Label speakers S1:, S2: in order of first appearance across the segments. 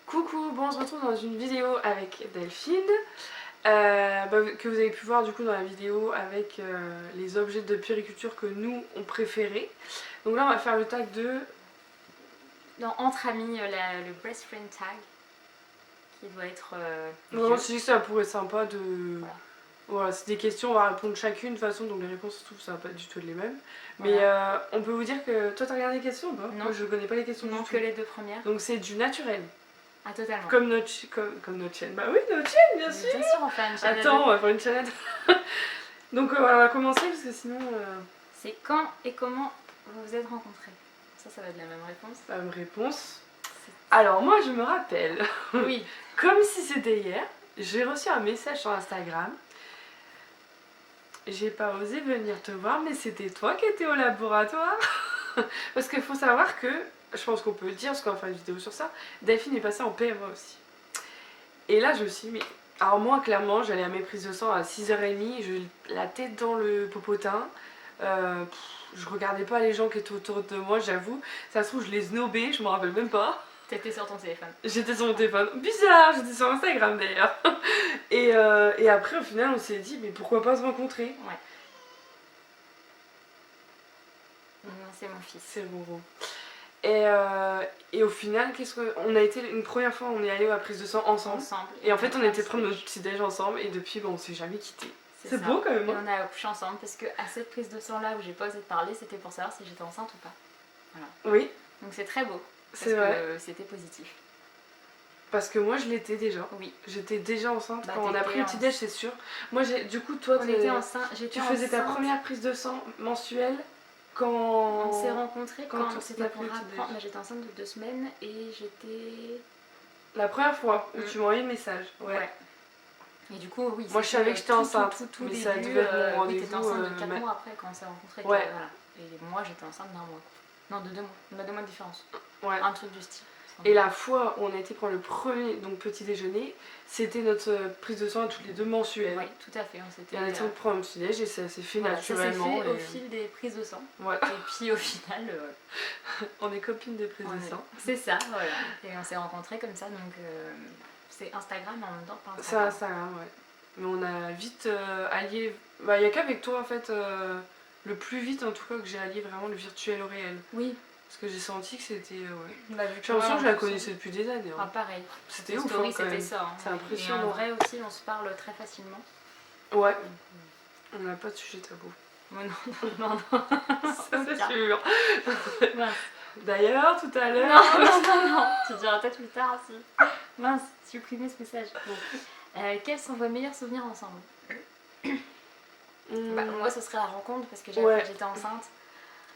S1: Coucou, bon on se retrouve dans une vidéo avec Delphine que vous avez pu voir du coup dans la vidéo avec les objets de puériculture que nous on préférait. Donc là on va faire le tag de...
S2: Dans Entre Amis, le Best Friend Tag qui doit être
S1: Non,
S2: vieux.
S1: c'est juste que ça pourrait être sympa de... Voilà, c'est des questions, on va répondre chacune de toute façon, donc les réponses, je trouve, ça va pas du tout être les mêmes. Mais on peut vous dire que... Toi, t'as regardé les questions ou pas?
S2: Non.
S1: Moi, je connais pas les questions
S2: Non,
S1: du
S2: que
S1: tout.
S2: les deux premières.
S1: Donc c'est du naturel.
S2: Ah, totalement.
S1: Comme notre chaîne. Bah oui, notre chaîne, bien sûr.
S2: Bien sûr, on va faire une chaîne.
S1: Attends, on va faire une chaîne. Donc voilà, on va commencer parce que sinon...
S2: C'est quand et comment vous vous êtes rencontrés? Ça va être la même réponse.
S1: La même réponse. Alors moi, je me rappelle,
S2: Oui.
S1: comme si c'était hier, j'ai reçu un message sur Instagram. J'ai pas osé venir te voir, mais c'était toi qui étais au laboratoire. Parce qu'il faut savoir que, je pense qu'on peut le dire, parce qu'on va faire une vidéo sur ça, Delphine est passée en PMA aussi. Et là, je me suis dit, mais... Alors moi, clairement, j'allais à mes prises de sang à 6h30, la tête dans le popotin. Je regardais pas les gens qui étaient autour de moi, j'avoue. Ça se trouve, je les snobais, je me rappelle même pas.
S2: T'étais sur ton téléphone.
S1: J'étais sur mon téléphone. Bizarre, j'étais sur Instagram d'ailleurs. Et après, au final, on s'est dit, mais pourquoi pas se rencontrer?
S2: Ouais. Non, c'est mon fils.
S1: C'est Roro. Et au final, on a été une première fois, on est allé à la prise de sang ensemble. Et en fait, on était prendre notre petit déj ensemble. Et depuis, on s'est jamais quitté. C'est beau quand même.
S2: Et on a accouché ensemble parce que à cette prise de sang là où j'ai pas osé te parler, c'était pour savoir si j'étais enceinte ou pas. Voilà.
S1: Oui.
S2: Donc c'est très beau.
S1: C'est vrai.
S2: C'était positif.
S1: Parce que moi je l'étais déjà.
S2: Oui.
S1: J'étais déjà enceinte
S2: Bah,
S1: quand on a pris le petit déj, c'est sûr. Moi du coup toi
S2: on était enceinte.
S1: Tu faisais ta première prise de sang mensuelle quand
S2: on s'est rencontrés quand c'était pour apprendre.
S1: Bah,
S2: j'étais enceinte de 2 semaines et j'étais
S1: la première fois où tu m'as envoyé le message. Ouais.
S2: Et du coup oui.
S1: Moi je savais que j'étais enceinte.
S2: Tout
S1: mais
S2: début,
S1: ça devait être mon rendez-vous.
S2: T'étais enceinte de 4 mois après quand on s'est rencontrés.
S1: Ouais.
S2: Voilà. Et moi j'étais enceinte d'1 mois. Non, de 2 mois. On a 2 mois de différence.
S1: Ouais.
S2: Un truc du style.
S1: Et la fois où on a été prendre le premier petit déjeuner, c'était notre prise de sang à toutes les deux mensuelles.
S2: Oui, tout à fait.
S1: On a été prendre un petit déj et ça s'est fait naturellement.
S2: Ça s'est fait au fil des prises de sang.
S1: Voilà.
S2: Et puis au final...
S1: on est copines des prises de sang.
S2: C'est ça, voilà. Et on s'est rencontrés comme ça, donc c'est Instagram en même temps, pas
S1: Instagram. C'est Instagram, ouais. Mais on a vite allié... Bah, il n'y a qu'avec toi en fait, le plus vite en tout cas que j'ai allié vraiment le virtuel au réel.
S2: Oui.
S1: Parce que j'ai senti que c'était...
S2: Bah,
S1: j'ai l'impression que je la connaissais depuis des années.
S2: Ah, pareil.
S1: C'était ouf
S2: story,
S1: quand même.
S2: C'était ça. Hein.
S1: C'est impressionnant.
S2: Et en vrai aussi, on se parle très facilement.
S1: Ouais. On n'a pas de sujet tabou.
S2: Oh, non.
S1: Ça c'est sûr.
S2: Mince.
S1: D'ailleurs, tout à l'heure...
S2: Non. Tu diras peut-être plus tard, si. Mince, supprimez ce message. Bon. Quels sont vos meilleurs souvenirs ensemble? Bah, moi, ce serait la rencontre parce que j'étais enceinte.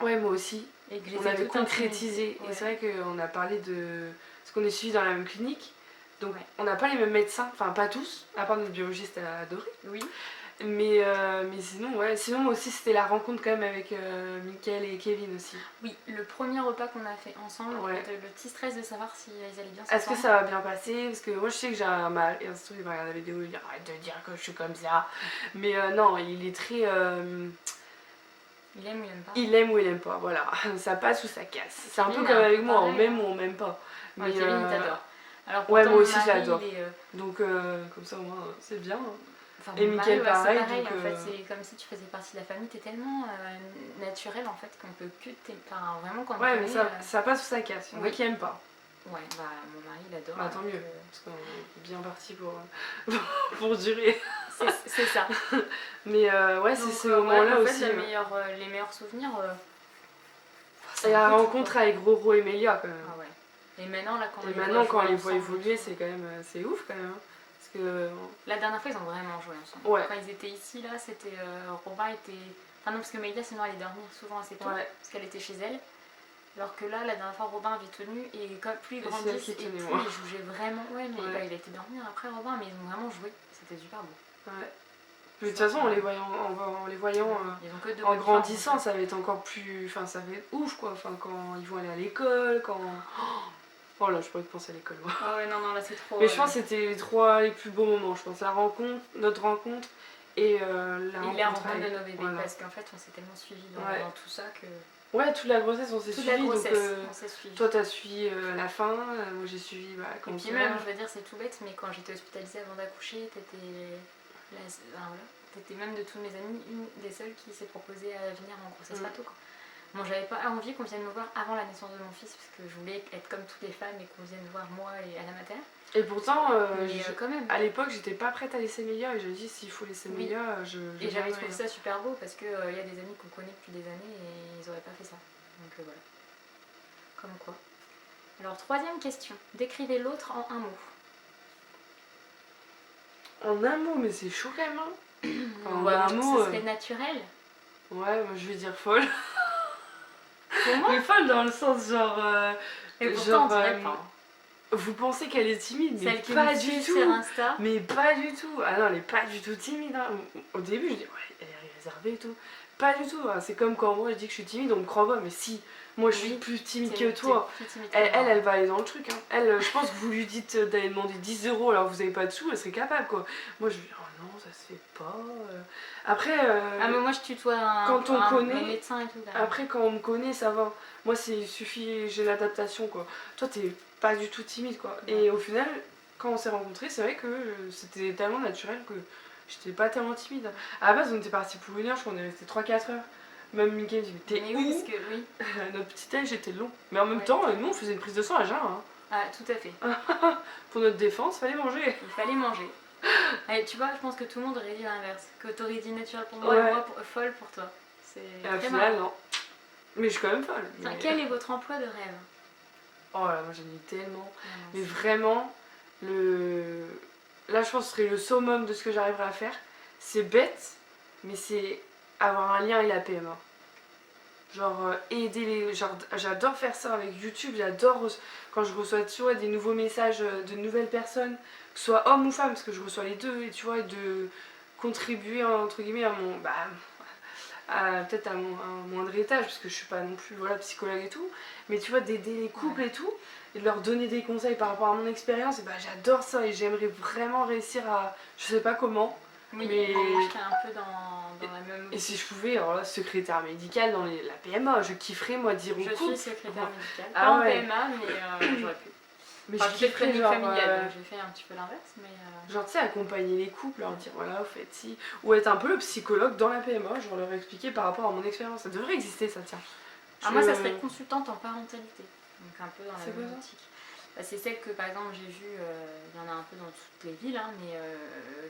S1: Ouais, moi aussi.
S2: Et que
S1: on avait concrétisé. Et c'est vrai qu'on a parlé de... Parce qu'on est suivis dans la même clinique. Donc on n'a pas les mêmes médecins. Enfin, pas tous. À part notre biologiste adoré.
S2: Oui.
S1: Mais sinon, ouais. Sinon, moi aussi, c'était la rencontre quand même avec Mickaël et Kevin aussi.
S2: Oui, le premier repas qu'on a fait ensemble. Le petit stress de savoir si ils allaient bien
S1: Est-ce que ça va bien passer? Parce que moi, je sais que j'ai un mari. Il va regarder la vidéo et il dit arrête de dire que je suis comme ça. Mais non, il est très...
S2: Il aime ou il aime pas?
S1: Il aime ou il aime pas, voilà. Ça passe ou ça casse. C'est un peu comme avec moi, on m'aime ou on m'aime pas.
S2: Mais Kevin, il t'adore.
S1: Alors, ouais, moi aussi je l'adore. Donc comme ça au moins c'est bien.
S2: Enfin,
S1: et Mickaël pareil.
S2: En fait, c'est comme si tu faisais partie de la famille. T'es tellement naturel en fait qu'on peut que enfin, vraiment quand on
S1: mais ça passe ou ça casse. Il y en a qui aiment pas.
S2: Ouais, bah mon mari il adore.
S1: Bah tant mieux, parce qu'on est bien parti pour durer.
S2: C'est ça.
S1: Mais ouais, c'est ce moment-là
S2: en fait,
S1: aussi.
S2: Les meilleurs souvenirs.
S1: C'est la rencontre avec Roro et Mélia quand même.
S2: Ah ouais. Et maintenant, là, quand
S1: on les voit évoluer, c'est quand même, c'est ouf quand même. Hein. Parce que...
S2: La dernière fois, ils ont vraiment joué ensemble.
S1: Ouais.
S2: Quand ils étaient ici, là, c'était... Robin était... Enfin non, parce que Mélia, sinon, elle allait dormir souvent assez tôt, parce qu'elle était chez elle. Alors que là, la dernière fois, Robin avait tenu, et comme plus ils grandissent, et plus ils jouaient vraiment... Ouais, mais bah, il a été dormir après Robin, mais ils ont vraiment joué. C'était super beau.
S1: Ouais. Mais de toute façon, en les voyant en grandissant, ça va être encore plus... Enfin, ça va être ouf, quoi. Enfin, quand ils vont aller à l'école, quand... Oh là, je pourrais penser à l'école.
S2: Ah ouais, non, là, c'est trop...
S1: Mais je pense que c'était les plus beaux moments, je pense. La rencontre, notre rencontre, Et
S2: la rencontre de nos bébés, parce qu'en fait on s'est tellement suivis dans tout ça que...
S1: Ouais, toute la grossesse on s'est suivis.
S2: On s'est suivis.
S1: Toi t'as suivi la fin, moi j'ai suivi quand
S2: et puis même, je veux dire, c'est tout bête, mais quand j'étais hospitalisée avant d'accoucher, t'étais même de tous mes amis une des seules qui s'est proposée à venir en grossesse bateau, quoi. Bon, j'avais pas envie qu'on vienne me voir avant la naissance de mon fils, parce que je voulais être comme toutes les femmes et qu'on vienne voir moi et à la mater.
S1: Et pourtant,
S2: quand même.
S1: à l'époque, j'étais pas prête à laisser Melia et je dis s'il faut laisser Melia,
S2: Et j'avais trouvé ça super beau parce qu'il y a des amis qu'on connaît depuis des années et ils auraient pas fait ça. Donc voilà. Comme quoi. Alors, 3e question. Décrivez l'autre en un mot.
S1: En un mot, mais c'est chaud quand même.
S2: En un mot. Ce serait naturel.
S1: Ouais, moi je vais dire folle.
S2: Comment ?
S1: Mais folle dans le sens genre.
S2: Et pourtant, on dirait pas.
S1: Vous pensez qu'elle est timide, mais
S2: celle qui
S1: pas
S2: me
S1: du tout.
S2: Sur Insta.
S1: Mais pas du tout. Ah non, elle est pas du tout timide. Hein. Au début, je dis ouais, elle est réservée et tout. Pas du tout. Hein. C'est comme quand moi je dis que je suis timide, on me croit pas. Mais si, moi je suis plus timide que toi. Elle va aller dans le truc. Hein. Elle, je pense que vous lui dites d'aller demander 10 € alors que vous avez pas de sous, elle serait capable quoi. Moi je dis oh non, ça se fait pas. Après.
S2: Ah mais moi je tutoie un médecin et tout.
S1: Après quand on me connaît, ça va. Moi il suffit, j'ai l'adaptation quoi. Toi t'es pas du tout timide quoi. Ouais. Et au final, quand on s'est rencontrés, c'est vrai que c'était tellement naturel que j'étais pas tellement timide. À la base, on était partis pour 1 heure, je crois qu'on est resté 3-4 heures. Même Mickaël dit t'es où ?
S2: Oui, parce que oui.
S1: Notre petit âge était long. Mais en même temps, nous on faisait une prise de sang à jeun. Hein.
S2: Ah, tout à fait.
S1: Pour notre défense, fallait manger.
S2: Il fallait manger. Allez, tu vois, je pense que tout le monde aurait dit l'inverse. Que t'aurais dit naturel pour moi et moi folle pour toi.
S1: Et au final, non. Mais je suis quand même folle.
S2: Mais... Quel est votre emploi de rêve ?
S1: Oh là, moi j'en ai tellement. Mais vraiment, là je pense que ce serait le summum de ce que j'arriverai à faire. C'est bête, mais c'est avoir un lien avec la PMA. Genre aider les... Genre j'adore faire ça avec YouTube, j'adore quand je reçois tu vois, des nouveaux messages de nouvelles personnes, que ce soit homme ou femme, parce que je reçois les deux, et tu vois, de contribuer entre guillemets à mon... peut-être à un moindre étage, parce que je suis pas non plus psychologue et tout, mais tu vois, d'aider les couples et tout, et de leur donner des conseils par rapport à mon expérience, et j'adore ça et j'aimerais vraiment réussir à... Je sais pas comment,
S2: oui,
S1: mais...
S2: Moi j'étais un peu dans la même...
S1: Et si je pouvais, alors là, secrétaire médicale dans la PMA, je kifferais moi dire au couple.
S2: Je suis secrétaire médicale, pas en PMA, mais j'aurais pu.
S1: Mais je kifferais
S2: genre... familiale, donc j'ai fait un petit peu l'inverse, mais...
S1: Genre tu sais, accompagner les couples, leur dire voilà, vous faites ci, ou être un peu le psychologue dans la PMA, genre leur expliquer par rapport à mon expérience. Ça devrait exister ça, tiens.
S2: Moi ça serait consultante en parentalité, donc un peu dans la même optique. C'est celle que par exemple j'ai vue, il y en a un peu dans toutes les villes, hein, mais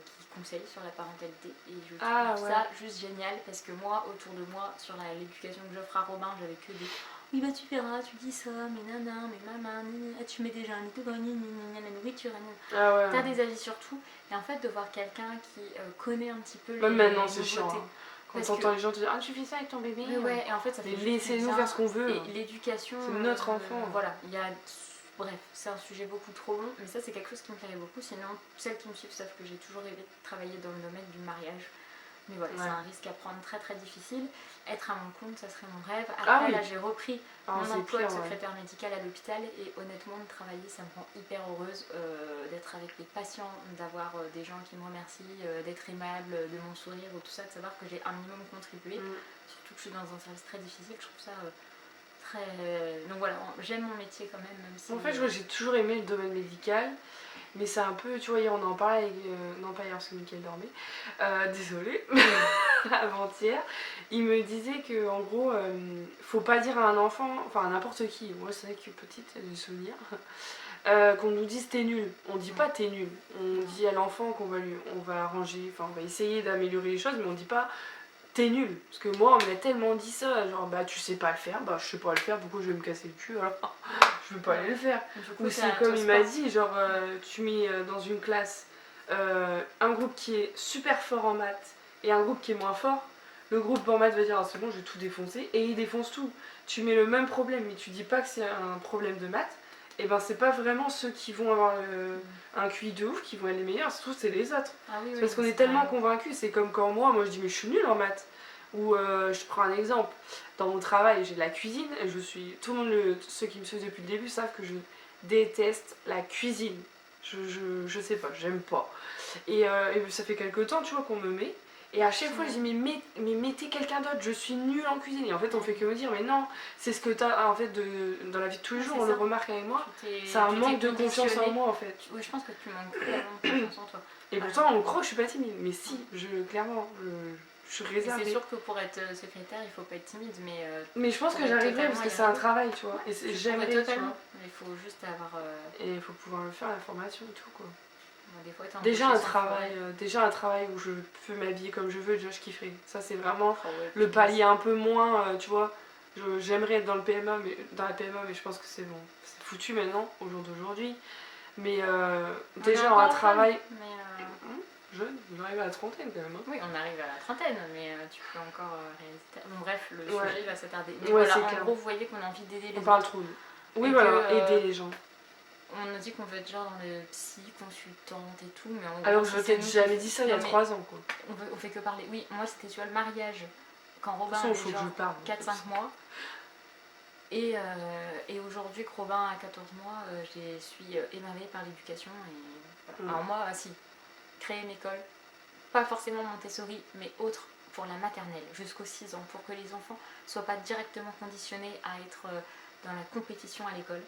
S2: qui conseille sur la parentalité. Et je trouve ça juste génial parce que moi, autour de moi, sur l'éducation que j'offre à Robin, j'avais que des... Oui bah tu verras, tu dis ça, mais nana, mais maman, tu mets déjà un lit, la nourriture, t'as des avis sur tout. Et en fait de voir quelqu'un qui connaît un petit peu les
S1: maintenant c'est chiant. Hein. Quand t'entends les gens te dire ah tu fais ça avec ton bébé.
S2: Ouais, et en fait ça fait
S1: laissez-nous faire ce qu'on veut.
S2: Et l'éducation,
S1: c'est notre enfant.
S2: Voilà, il y a... Bref, c'est un sujet beaucoup trop long, mais ça c'est quelque chose qui me plairait beaucoup. Sinon, celles qui me suivent savent que j'ai toujours rêvé de travailler dans le domaine du mariage. Mais voilà, c'est un risque à prendre très très difficile. Être à mon compte, ça serait mon rêve. Après, là j'ai repris mon emploi de secrétaire médicale à l'hôpital et honnêtement, de travailler, ça me rend hyper heureuse d'être avec les patients, d'avoir des gens qui me remercient, d'être aimable, de mon sourire ou tout ça, de savoir que j'ai un minimum contribué. Surtout que je suis dans un service très difficile, je trouve ça... Donc voilà, j'aime mon métier quand même si...
S1: En fait, j'ai toujours aimé le domaine médical, mais c'est un peu, tu vois, hier on en parlait avec... non pas hier parce que Mickaël dormait, désolée, avant-hier, il me disait que en gros, faut pas dire à un enfant, enfin à n'importe qui, moi c'est vrai que petite, j'ai des souvenirs, qu'on nous dise t'es nul, on dit pas t'es nul, on dit à l'enfant on va arranger, enfin on va essayer d'améliorer les choses, mais on dit pas... T'es nul, parce que moi on m'a tellement dit ça, genre tu sais pas le faire, je sais pas le faire, pourquoi je vais me casser le cul alors je veux pas aller le faire. Ou c'est comme il m'a dit, genre tu mets dans une classe un groupe qui est super fort en maths et un groupe qui est moins fort, le groupe en maths va dire c'est bon je vais tout défoncer et il défonce tout. Tu mets le même problème mais tu dis pas que c'est un problème de maths, et c'est pas vraiment ceux qui vont avoir un QI de ouf qui vont être les meilleurs, surtout c'est les autres. Parce qu'on est tellement convaincus, c'est comme quand moi je dis mais je suis nulle en maths. Ou je prends un exemple, dans mon travail j'ai de la cuisine, et tout le monde, ceux qui me suivent depuis le début savent que je déteste la cuisine. Je sais pas, j'aime pas. Et ça fait quelques temps tu vois qu'on me met, Et à chaque fois, je dis, mais mettez quelqu'un d'autre, je suis nulle en cuisine. Et en fait, on fait que me dire, mais non, c'est ce que t'as, en fait, dans la vie de tous les jours, on le remarque avec moi. C'est un manque de confiance en moi, en fait.
S2: Oui, je pense que tu manques clairement de confiance en toi.
S1: Et pourtant, on croit que je suis pas timide, mais si, clairement, je suis réservée.
S2: C'est sûr que pour être secrétaire, il faut pas être timide,
S1: mais je pense que j'arriverai parce que c'est un travail, tu vois. Et j'aimerais, tu vois.
S2: Il faut juste avoir...
S1: Et il faut pouvoir le faire, la formation et tout, quoi.
S2: Des fois,
S1: déjà un travail où je peux m'habiller comme je veux, déjà je kifferais. Ça c'est vraiment le palier un peu moins, tu vois. J'aimerais être dans la PMA, mais je pense que c'est bon. C'est foutu maintenant, au jour d'aujourd'hui. Mais déjà un travail... Jeune, on arrive à la trentaine quand même. Hein.
S2: Oui, on arrive à la trentaine, mais tu peux encore réaliser... Bon bref, le sujet va s'attarder. Mais voilà, en gros, vous voyez qu'on a envie d'aider les gens.
S1: On parle trop. Oui, voilà, aider les gens.
S2: On nous dit qu'on veut être genre dans le psy, consultante et tout, mais en gros,
S1: alors je t'ai jamais dit ça il y a 3 ans, quoi.
S2: On fait que parler. Oui, moi c'était, tu vois, le mariage, quand Robin
S1: avait
S2: genre 4-5 mois. Et aujourd'hui que Robin a 14 mois, je suis émerveillée par l'éducation. Et... Alors moi, si, créer une école, pas forcément Montessori, mais autre pour la maternelle, jusqu'aux 6 ans, pour que les enfants soient pas directement conditionnés à être dans la compétition à l'école.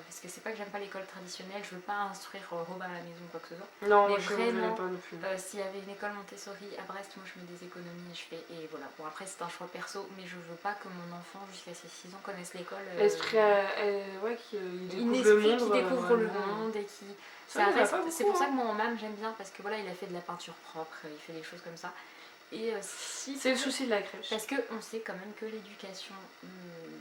S2: Parce que c'est pas que j'aime pas l'école traditionnelle, je veux pas instruire Robin à la maison ou quoi que ce soit.
S1: Non,
S2: mais
S1: je
S2: vraiment,
S1: pas non plus.
S2: S'il y avait une école Montessori à Brest, moi je mets des économies et je fais. Et voilà, bon après c'est un choix perso, mais je veux pas que mon enfant jusqu'à ses 6 ans connaisse l'école.
S1: Esprit, qu'il
S2: découvre le monde et qui. C'est pour ça que moi en MAM j'aime bien, parce que voilà, il a fait de la peinture propre, il fait des choses comme ça. Et
S1: c'est le souci de la crèche.
S2: Parce qu'on sait quand même que l'éducation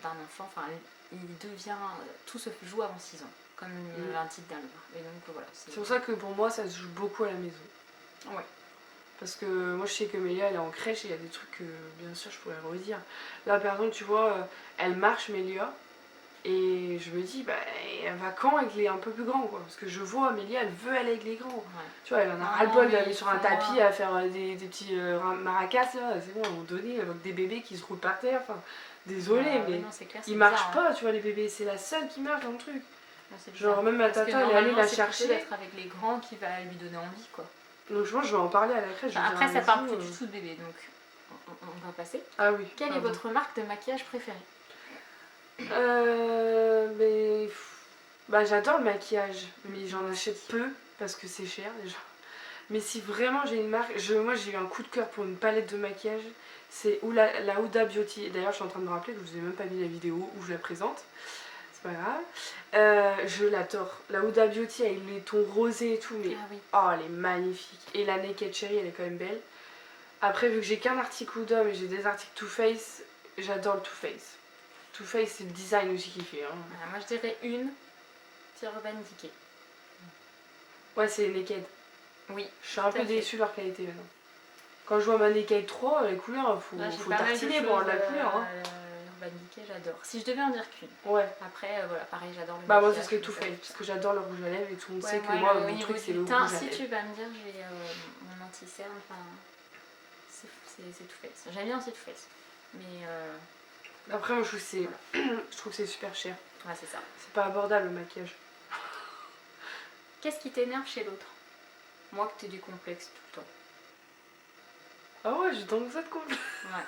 S2: d'un enfant, enfin, il devient. Tout se joue avant 6 ans, comme un titre d'un livre. Et donc voilà.
S1: C'est pour ça que pour moi, ça se joue beaucoup à la maison.
S2: Ouais.
S1: Parce que moi, je sais que Mélia, elle est en crèche et il y a des trucs que, bien sûr, je pourrais redire. Là, par exemple, tu vois, elle marche, Mélia. Et je me dis, bah, elle va quand avec les un peu plus grands, quoi. Parce que je vois Amélia, elle veut aller avec les grands. Ouais. Tu vois, elle en a ras-le-bol d'aller sur un tapis à faire des petits maracas, là. C'est bon, à un moment donné, avec des bébés qui se roulent par terre. Enfin, désolé, mais non, clair, ils marchent pas, tu vois, les bébés. C'est la seule qui marche dans le truc. Non, genre, même ma tata, elle est allée la chercher.
S2: C'est d'être avec les grands qui va lui donner envie, quoi.
S1: Donc, je pense que je vais en parler à la crèche.
S2: Après, ça parle plus du tout de bébé, donc on va passer.
S1: Ah oui.
S2: Quelle est votre marque de maquillage préférée?
S1: J'adore le maquillage, mais j'en achète peu parce que c'est cher déjà. Mais si vraiment j'ai une marque, moi j'ai eu un coup de cœur pour une palette de maquillage, c'est la Huda Beauty. D'ailleurs, je suis en train de me rappeler que je vous ai même pas mis la vidéo où je la présente. C'est pas grave. Je l'adore. La Huda Beauty avec les tons rosés et tout, mais elle est magnifique. Et la Naked Cherry, elle est quand même belle. Après, vu que j'ai qu'un article Huda, mais j'ai des articles Too Faced, j'adore le Too Faced. Too Faced, c'est le design aussi qui fait. Hein.
S2: Moi je dirais c'est Urban Decay.
S1: Ouais, c'est Naked.
S2: Oui.
S1: Je suis un peu déçue de leur qualité maintenant. Quand je vois ma Naked 3, les couleurs, faut tartiner pour avoir de la couleur.
S2: Urban Decay, j'adore. Si je devais en dire qu'une.
S1: Ouais.
S2: Après, voilà, pareil, j'adore le
S1: moi, ce serait Too Faced, parce que j'adore le rouge à lèvres et tout le monde sait que moi, mon truc, c'est le rouge à lèvres.
S2: Si tu vas me dire, j'ai mon anti-cerne, enfin, c'est Too Faced. J'aime bien aussi Too Faced. Mais.
S1: Après, moi, je trouve que c'est super cher.
S2: Ouais, c'est ça.
S1: C'est pas abordable le maquillage.
S2: Qu'est-ce qui t'énerve chez l'autre? Moi, que t'es du complexe tout le temps.
S1: Ah ouais, j'ai tant que ça de complexe.
S2: Ouais.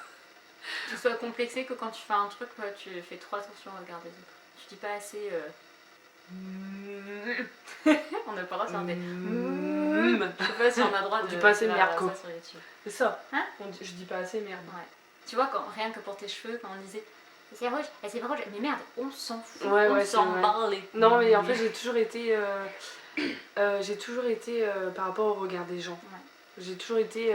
S2: Tu sois complexé que quand tu fais un truc, tu fais trop attention au regard des autres. Tu dis pas assez. On n'a pas le droit de faire des. Je sais pas si on a le droit de.
S1: On dit pas assez merde, quoi. C'est ça.
S2: Hein?
S1: Je dis pas assez merde.
S2: Ouais. Tu vois, rien que pour tes cheveux, quand on disait c'est rouge, c'est pas rouge, mais merde, on s'en fout, on s'en bat les couilles.
S1: Non, mais en fait, j'ai toujours été par rapport au regard des gens. Ouais. J'ai toujours été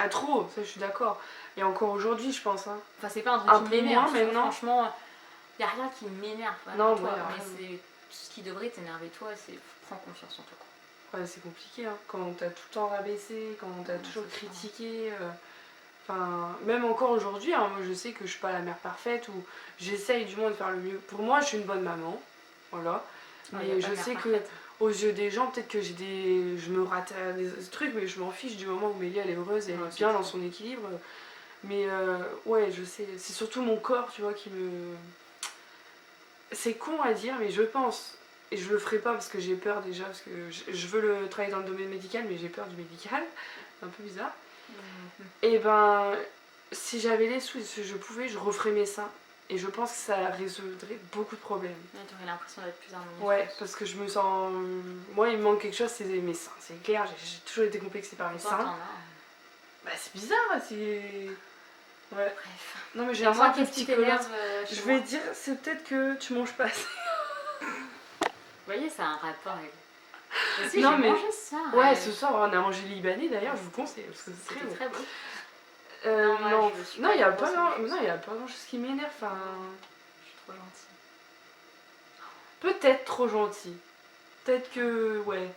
S1: trop, ça je suis d'accord. Et encore aujourd'hui, je pense. Hein.
S2: Enfin, c'est pas un truc qui m'énerve, franchement, y a rien qui m'énerve.
S1: Non,
S2: toi, mais c'est ce qui devrait t'énerver, toi, c'est prends confiance en toi.
S1: Ouais, c'est compliqué, hein. Quand on t'a tout le temps rabaissé, quand on t'a toujours critiqué. Enfin, même encore aujourd'hui, hein, moi je sais que je suis pas la mère parfaite ou j'essaye du moins de faire le mieux. Pour moi, je suis une bonne maman, voilà. Mais je sais que aux yeux des gens, peut-être que je me rate des trucs, mais je m'en fiche du moment où Mélia elle est heureuse et elle est bien dans son équilibre. Mais ouais, je sais. C'est surtout mon corps, tu vois, qui me. C'est con à dire, mais je pense. Et je le ferai pas parce que j'ai peur déjà, parce que je veux travailler dans le domaine médical, mais j'ai peur du médical. C'est un peu bizarre. Et ben, si j'avais les sous et si je pouvais, je referais mes seins. Et je pense que ça résoudrait beaucoup de problèmes.
S2: Tu aurais l'impression d'être plus harmonieuse.
S1: Ouais, parce que je me sens... Moi, il me manque quelque chose, c'est mes seins. C'est clair, j'ai toujours été complexée par mes seins. Bah, c'est bizarre, c'est... Ouais.
S2: Bref.
S1: Non, mais j'ai un sein petit collant. Je vais
S2: moi.
S1: dire, c'est peut-être que tu manges pas assez.
S2: Vous voyez, ça a un rapport avec... Aussi,
S1: non,
S2: j'ai
S1: mais...
S2: mangé ça.
S1: Ouais, ce soir, on a mangé libanais, d'ailleurs, je vous conseille, parce que c'est très bon. Non, il n'y a pas grand-chose qui m'énerve. Enfin...
S2: Je suis trop gentille.
S1: Peut-être trop gentille. Peut-être que... Ouais.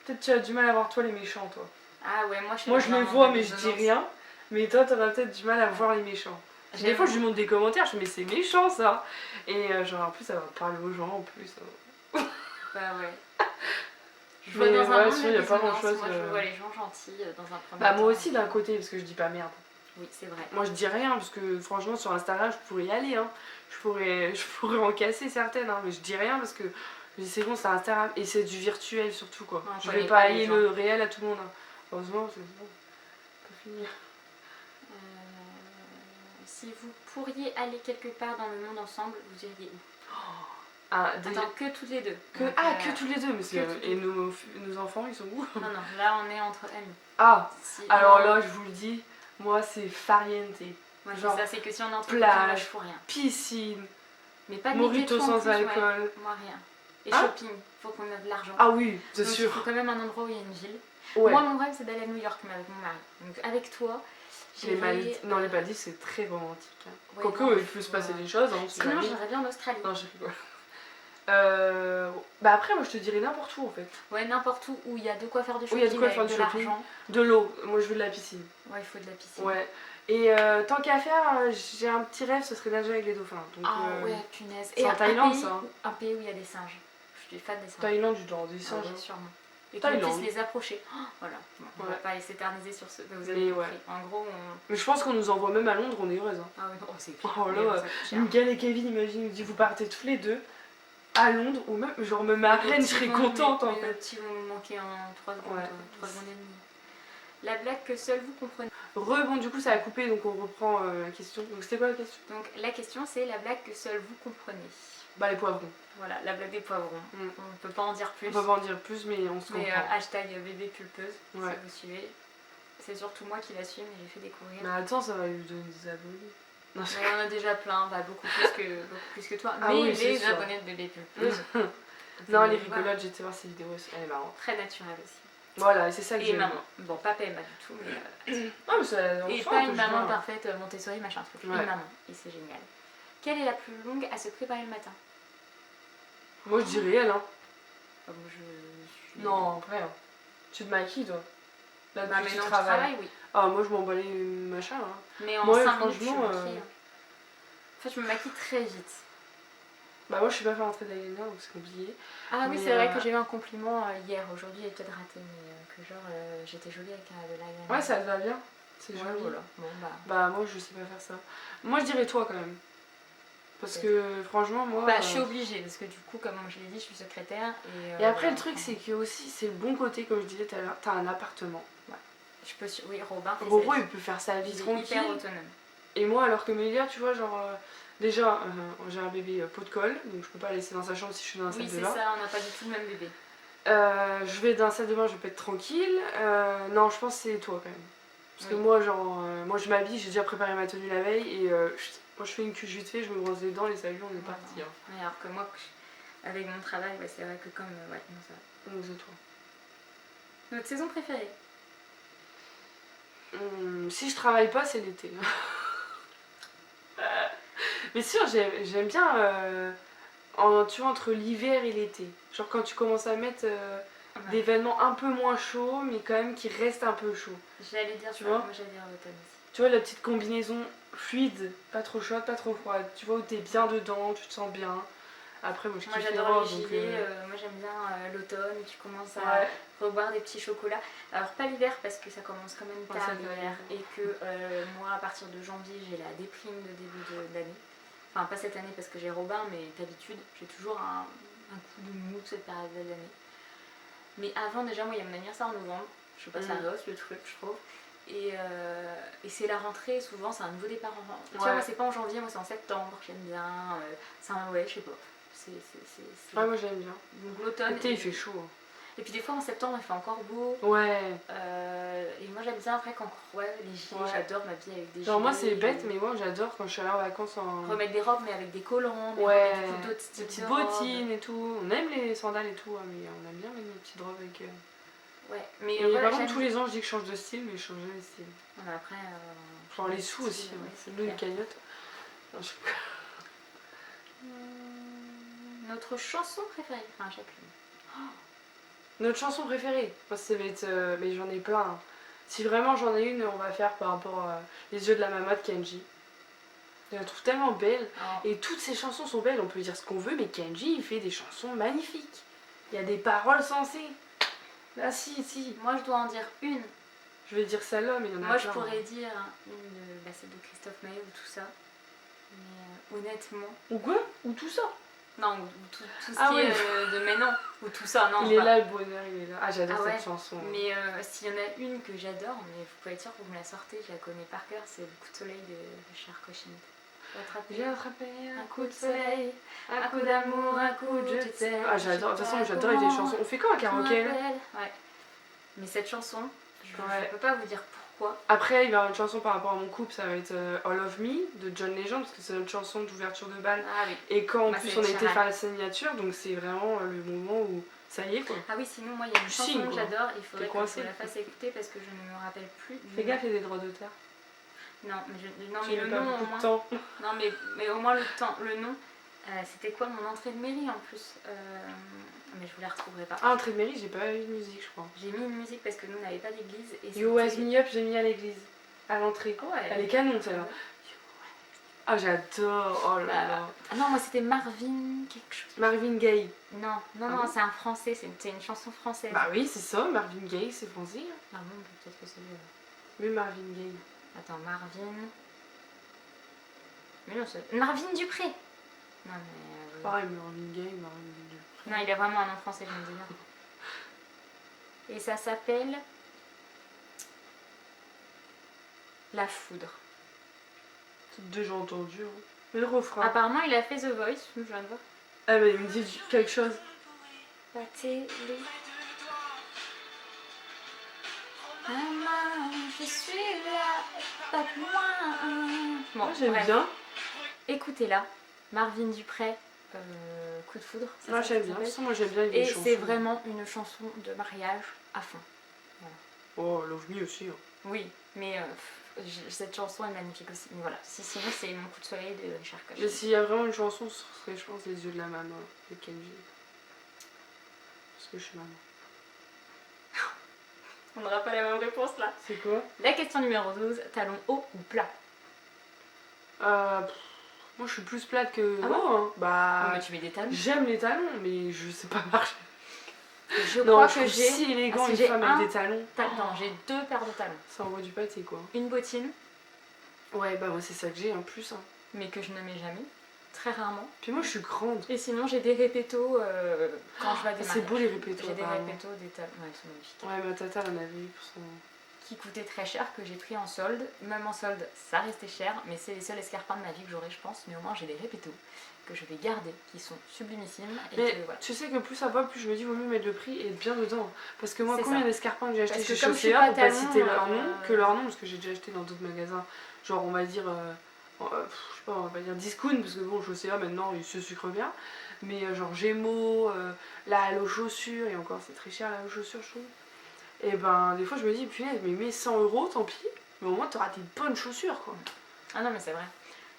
S1: Peut-être que tu as du mal à voir toi les méchants, toi.
S2: Ah ouais,
S1: moi je les vois, mais je dis rien. Mais toi, t'auras peut-être du mal à voir les méchants. Des fois, je lui montre des commentaires, je dis mais c'est méchant ça. Et genre en plus, ça va parler aux gens en plus.
S2: Bah ouais. Je vois dans un monde, il y a pas grand-chose. Moi, je vois les gens gentils dans un premier temps.
S1: Bah moi aussi d'un côté, parce que je dis pas merde.
S2: Oui, c'est vrai.
S1: Moi, je dis rien, parce que franchement, sur Instagram, je pourrais y aller. Hein. Je pourrais en casser certaines, hein, mais je dis rien parce que je dis c'est bon, c'est Instagram. Et c'est du virtuel surtout, quoi. Je vais pas aller le réel à tout le monde. Hein. Heureusement, c'est bon. On peut finir.
S2: Si vous pourriez aller quelque part dans le monde ensemble, vous iriez où? Attends, que toutes les deux.
S1: Que toutes les deux, monsieur. Et nos enfants, ils sont où?
S2: Non, là on est entre amis.
S1: Ah, alors là, je vous le dis, moi c'est farniente.
S2: Moi, genre, ça, c'est que si on est entre
S1: plage,
S2: moi, je fous rien.
S1: piscine,
S2: mais pas de
S1: mojito sans alcool.
S2: Ouais. Moi, rien. Et shopping, faut qu'on ait de l'argent.
S1: Ah oui, c'est sûr.
S2: Il faut quand même un endroit où il y a une ville.
S1: Ouais.
S2: Moi, mon rêve, c'est d'aller à New York, mais avec mon mari. Donc, avec toi,
S1: les Maldives. Non, les Maldives, c'est très romantique. Hein.
S2: Ouais,
S1: Coco, il peut se passer des choses. Hein,
S2: sinon, j'aimerais bien en Australie.
S1: Non, je rigole. Bah après, moi, je te dirais n'importe où, en fait.
S2: Ouais, n'importe où il y a de quoi faire du shopping,
S1: où il y a de quoi faire du shopping. De l'eau. Moi, je veux de la piscine.
S2: Ouais, il faut de la piscine.
S1: Ouais. Et tant qu'à faire, j'ai un petit rêve, ce serait nager avec les dauphins. Donc,
S2: ouais, punaise.
S1: Et en Thaïlande, ça.
S2: Un pays où il y a des singes. Je suis fan des singes.
S1: Thaïlande, du genre des singes.
S2: Ouais, sûrement. Et qu'on puisse les approcher. Voilà. Bon, on va pas s'éterniser sur ce. Vous avez compris. En gros,
S1: Mais je pense qu'on nous envoie même à Londres, on est heureuse. Hein.
S2: Ah oui, c'est clair.
S1: Oh là, Miguel et Kevin, imagine, nous dit vous partez tous les deux à Londres, ou même, genre, même ma reine, je serais contente en fait.
S2: Les petits vont me manquer en 3 secondes, 3 secondes et demie. La blague que seul vous comprenez.
S1: Bon, du coup, ça a coupé, donc on reprend la question. Donc, c'était quoi la question?
S2: Donc, la question, c'est la blague que seul vous comprenez.
S1: Bah, les poivrons.
S2: Voilà, la blague des poivrons. On peut pas en dire plus.
S1: On peut pas en dire plus, mais on se comprend.
S2: Hashtag bébé pulpeuse, si vous suivez. C'est surtout moi qui la suis, mais j'ai fait découvrir.
S1: Mais attends, ça va lui donner des abonnés.
S2: Non, mais on a déjà plein, beaucoup plus que toi. Mais oui, les abonnés de bébé pulpeuse.
S1: Non, les rigolotes, j'ai été voir ces vidéos, elle est marrante.
S2: Très naturelle aussi.
S1: Voilà, c'est ça que j'aime.
S2: Et maman. Bon, pas PMA du tout, mais.
S1: Non, mais ça,
S2: et pas une maman parfaite, Montessori, machin, truc. Une maman, et c'est génial. Quelle est la plus longue à se préparer le matin?
S1: Moi, je dirais elle, hein.
S2: Moi,
S1: non, après, hein. Tu te maquilles, toi.
S2: Là, mais tu travailles, oui.
S1: Ah, moi, je m'en bats les machins, hein.
S2: Mais en 5 minutes, je suis maquillée. En fait, je me maquille très vite.
S1: Bah, moi, je suis pas fait rentrer d'eyeliner, donc c'est compliqué.
S2: Ah oui, c'est vrai que j'ai eu un compliment hier. Aujourd'hui, il est peut-être raté, mais que genre, j'étais jolie avec de l'eyeliner.
S1: Ouais, ça te va bien. C'est joli.
S2: Voilà. Bon,
S1: bah, moi, je sais pas faire ça. Moi, je dirais toi, quand même. Parce que franchement, moi.
S2: Bah, je suis obligée, parce que du coup, comme je l'ai dit, je suis secrétaire.
S1: Et après, le truc, c'est que aussi, c'est le bon côté, comme je disais tout à l'heure, t'as un appartement.
S2: Ouais. Je peux. Oui, Robin.
S1: Robin, il peut faire sa vie tranquille.
S2: Hyper autonome.
S1: Et moi, alors que Mélia, tu vois, genre. Déjà, j'ai un bébé pot de colle, donc je peux pas laisser dans sa chambre si je suis dans la salle de bain.
S2: Oui, c'est ça, on n'a pas du tout le même bébé.
S1: Je vais dans la salle de bain, je peux être tranquille. Non, je pense que c'est toi quand même. Parce que moi, genre, moi je m'habille, j'ai déjà préparé ma tenue la veille et moi je fais une cuche vite fait, je me brosse les dents, les saluts, on est parti. Hein.
S2: Ouais, alors que moi, avec mon travail, c'est vrai que comme. Ouais, non, ça.
S1: Donc c'est toi.
S2: Notre saison préférée?
S1: Si je travaille pas, c'est l'été. Mais sûr, j'aime bien, tu vois, entre l'hiver et l'été. Genre quand tu commences à mettre des vêtements un peu moins chauds, mais quand même qui restent un peu chauds.
S2: J'allais dire, tu vois, moi j'allais dire l'automne aussi.
S1: Tu vois, la petite combinaison fluide, pas trop chaude, pas trop froide. Tu vois, où t'es bien dedans, tu te sens bien. Après, moi,
S2: j'adore les gilets, moi j'aime bien l'automne, tu commences à reboire des petits chocolats. Alors pas l'hiver parce que ça commence quand même tard l'hiver et que moi à partir de janvier j'ai la déprime de début d'année. Enfin pas cette année parce que j'ai Robin, mais d'habitude j'ai toujours un coup de mou cette période d'année. Mais avant déjà, moi il y a mon anniversaire en novembre, je sais pas, ça rehausse le truc je trouve. Et c'est la rentrée, souvent c'est un nouveau départ. Tu vois, moi c'est pas en janvier, moi c'est en septembre, j'aime bien. Ouais, je sais pas.
S1: Ouais, moi j'aime bien.
S2: Donc l'automne.
S1: L'été il fait chaud. Hein.
S2: Et puis des fois en septembre il fait encore beau.
S1: Ouais.
S2: Et moi j'aime bien après quand les gilets, j'adore m'habiller avec des gilets.
S1: Genre moi c'est bête, mais moi j'adore quand je suis allée en vacances
S2: remettre des robes mais avec des collants,
S1: ouais,
S2: des
S1: petites bottines et tout. On aime les sandales et tout, hein, mais on aime bien mettre des petites robes avec...
S2: Ouais, mais
S1: par contre tous les ans je dis que je change de style, mais je change jamais de style.
S2: Voilà, après...
S1: Genre les sous aussi, c'est le cagnotte.
S2: Notre chanson préférée, enfin chacune.
S1: Notre chanson préférée, moi ça va être... mais j'en ai plein. Hein. Si vraiment j'en ai une, on va faire par rapport à Les yeux de la maman de Kenji. Je la trouve tellement belle. Oh. Et toutes ces chansons sont belles, on peut dire ce qu'on veut, mais Kenji il fait des chansons magnifiques. Il y a des paroles sensées. Ah si.
S2: Moi je dois en dire une.
S1: Je vais dire celle-là, mais il y en a
S2: Moi
S1: plein.
S2: Je pourrais dire une, celle de Christophe Maé ou tout ça. Mais honnêtement...
S1: Ou quoi? Ou tout ça?
S2: Non, ou tout ce qui est de mais non, ou tout ça, non.
S1: Il est là le bonheur, il est là. Ah j'adore cette chanson.
S2: Mais s'il y en a une que j'adore, mais vous pouvez être sûr que vous me la sortez, je la connais par cœur, c'est Le coup de soleil de Cher Cochin.
S1: J'ai attrapé
S2: un coup de soleil, un coup d'amour, un coup de je t'aime.
S1: Ah j'adore, de toute façon j'adore les chansons. On fait quoi un karaoké là?
S2: Ouais. Mais cette chanson, je peux pas vous dire pourquoi.
S1: Après il va y avoir une chanson par rapport à mon couple, ça va être All of Me de John Legend, parce que c'est notre chanson d'ouverture de bal.
S2: Ah oui.
S1: Et quand en plus on a été faire la signature, donc c'est vraiment le moment où ça y est quoi.
S2: Ah oui, sinon moi il y a une chanson que j'adore, il faudrait que je la fasse écouter parce que je ne me rappelle plus.
S1: Fais gaffe, il y a des droits d'auteur.
S2: Non, mais le nom au moins. Non, mais au moins le nom. C'était quoi mon entrée de mairie en plus mais je vous la retrouverai pas.
S1: Ah, entrée de mairie, j'ai pas eu de musique, je crois.
S2: J'ai mis une musique parce que nous on n'avait pas d'église.
S1: You Wise Me Up, j'ai mis à l'église, à l'entrée.
S2: Ouais.
S1: Elle est canon celle-là. Ah, j'adore. Oh là là.
S2: Ah non, moi c'était Marvin quelque chose.
S1: Marvin Gaye.
S2: Non, c'est un français, c'est une chanson française.
S1: Bah oui, c'est ça, Marvin Gaye, c'est français.
S2: Ah bon, peut-être que c'est lui.
S1: Mais Marvin Gaye.
S2: Attends, Marvin. Mais non, c'est Marvin Dupré. Non, mais.
S1: Pareil, Marvin Gaye, Marvin Dupré.
S2: Non, il a vraiment un nom français, je me dis bien. Et ça s'appelle. La foudre.
S1: C'est déjà entendu. Hein. Mais le refrain.
S2: Apparemment, il a fait The Voice, je viens de voir.
S1: Ah, mais il me dit quelque chose.
S2: La télé. Maman, je suis là, pas plus loin.
S1: Bon, j'aime bien.
S2: Écoutez-la, Marvin Dupré, Coup de foudre.
S1: Moi j'aime bien. Moi j'aime bien les chansons.
S2: Et c'est vraiment une chanson de mariage à fond.
S1: Voilà. Oh, Love Me aussi. Hein.
S2: Oui, mais cette chanson est magnifique aussi. Mais voilà, sinon c'est Mon coup de soleil de Richard Cochin.
S1: Mais s'il y a vraiment une chanson, ce serait, je pense, Les yeux de la maman de Kenji. Parce que je suis maman.
S2: On n'aura pas la même réponse là.
S1: C'est quoi?
S2: La question numéro 12, talons hauts ou plats?
S1: Moi je suis plus plate que...
S2: Ah bon
S1: hein. Bah...
S2: mais tu mets des talons.
S1: J'aime les talons, mais je sais pas marcher.
S2: Je crois que j'ai...
S1: si élégant une femme avec des talons.
S2: Non, j'ai 2 paires de talons.
S1: Ça envoie du pâté quoi.
S2: Une bottine.
S1: Ouais, bah moi c'est ça que j'ai en plus. Hein.
S2: Mais que je ne mets jamais. Très rarement.
S1: Puis moi je suis grande.
S2: Et sinon j'ai des répétos quand je vais à des mariages.
S1: C'est beau les répétos.
S2: J'ai des répétos, des talons. Ouais, ils sont magnifiques.
S1: Ouais, ma tata elle en avait eu pour son...
S2: Qui coûtait très cher, que j'ai pris en solde. Même en solde, ça restait cher, mais c'est les seuls escarpins de ma vie que j'aurai, je pense. Mais au moins, j'ai des répétos que je vais garder, qui sont sublimissimes. Et
S1: mais
S2: que, voilà.
S1: tu sais que plus ça va, plus je me dis, vaut mieux mettre le prix et être bien dedans. Parce que moi, combien d'escarpins que j'ai acheté chez Chaussea, pour pas citer leur nom, que leur nom, parce que j'ai déjà acheté dans d'autres magasins, genre on va dire, je sais pas, on va dire discount, parce que bon, Chaussea maintenant, il se sucre bien. Mais genre Gémeaux, la Halo chaussures, et encore, c'est très cher la Halo chaussures, je trouve. Et ben des fois je me dis punaise mais mets 100 €, tant pis, mais au moins t'auras des bonnes chaussures quoi.
S2: Ah non mais c'est vrai.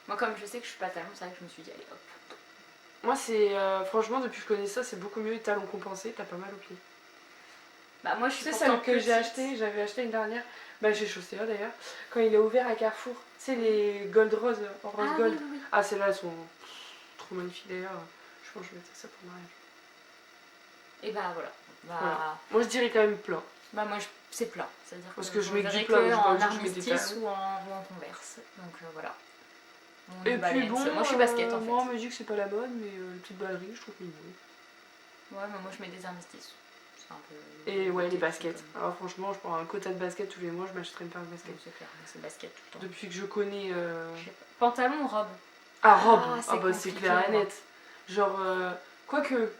S2: Moi comme je sais que je suis pas talon, c'est vrai que je me suis dit allez hop.
S1: Moi c'est franchement depuis que je connais ça c'est beaucoup mieux les talons compensés, t'as pas mal aux pieds.
S2: Bah moi je suis
S1: celle que j'avais acheté une dernière, bah chez Chaussea d'ailleurs, quand il est ouvert à Carrefour, tu sais les gold rose, rose gold.
S2: Oui.
S1: Ah celles-là elles sont trop magnifiques d'ailleurs, je pense que je vais mettre ça pour le mariage.
S2: Et bah voilà.
S1: Voilà. Moi je dirais quand même plat.
S2: Bah moi c'est plat, c'est-à-dire
S1: parce que je mets du
S2: plat en
S1: armistice
S2: ou en converse. Donc voilà.
S1: Et puis bon,
S2: moi je suis basket en fait.
S1: Moi on me dit que c'est pas la mode mais les petites ballerines je trouve mignon.
S2: Ouais mais moi je mets des armistices. c'est un peu...
S1: Et ouais, les baskets. Alors franchement, je prends un quota de baskets tous les mois, je m'achèterai une paire de baskets.
S2: Oui, c'est clair, c'est basket tout le temps.
S1: Depuis que je connais...
S2: Pantalon ou robe?
S1: Ah, robe.
S2: Ah,
S1: bah c'est clair et net. Genre, quoique...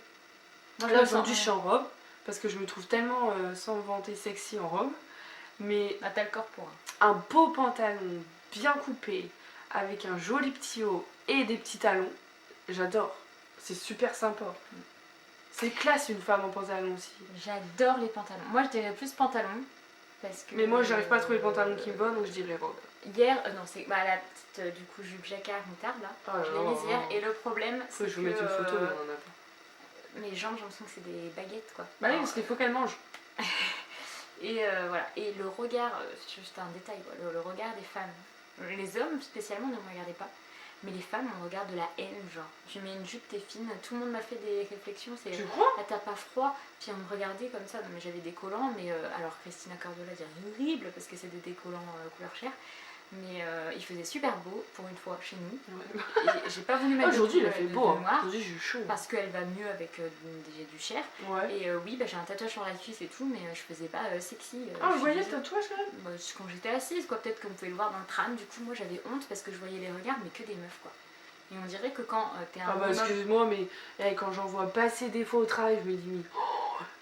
S2: Moi,
S1: là aujourd'hui je suis en robe, parce que je me trouve tellement, sans me vanter, sexy en robe. Mais
S2: t'as le corps pour
S1: un beau pantalon bien coupé, avec un joli petit haut et des petits talons, j'adore. C'est super sympa. C'est classe une femme en pantalon aussi.
S2: J'adore les pantalons. Moi je dirais plus pantalon. Parce que,
S1: mais moi j'arrive pas à trouver le pantalon qui me va, donc je dirais robe.
S2: Hier, non c'est la petite du coup jupe jacquard moutarde là, je l'ai mise hier et le problème c'est que...
S1: je vais mettre une photo mais on en a pas.
S2: Mes jambes j'ai l'impression que c'est des baguettes quoi.
S1: Bah oui parce qu'il faut qu'elle mange.
S2: Et voilà, et le regard, c'est juste un détail quoi, le regard des femmes. Les hommes spécialement ne me regardaient pas. Mais les femmes, on regarde de la haine, genre. Tu mets une jupe, t'es fine, tout le monde m'a fait des réflexions, c'est...
S1: Tu crois?
S2: Ah, t'as pas froid? Puis on me regardait comme ça, non, mais j'avais des collants, mais alors Christina Cordula dirait horrible, parce que c'est des décollants couleur chair. Mais il faisait super beau, pour une fois, chez nous.
S1: Ouais.
S2: Et j'ai pas voulu mettre
S1: aujourd'hui il a fait beau,
S2: noir,
S1: aujourd'hui j'ai chaud.
S2: parce qu'elle va mieux avec du chair.
S1: Ouais.
S2: Et oui, j'ai un tatouage sur la cuisse et tout, mais je faisais pas sexy.
S1: Ah, vous voyez le tatouage quand même?
S2: Bah, quand j'étais assise, quoi, peut-être qu'on pouvait le voir dans le crâne, du coup moi j'avais honte parce que je voyais les regards, mais que des meufs quoi. Et on dirait que quand t'es un...
S1: Ah bah excuse-moi, mais quand j'en vois passer des fois au travail, je me dis, mais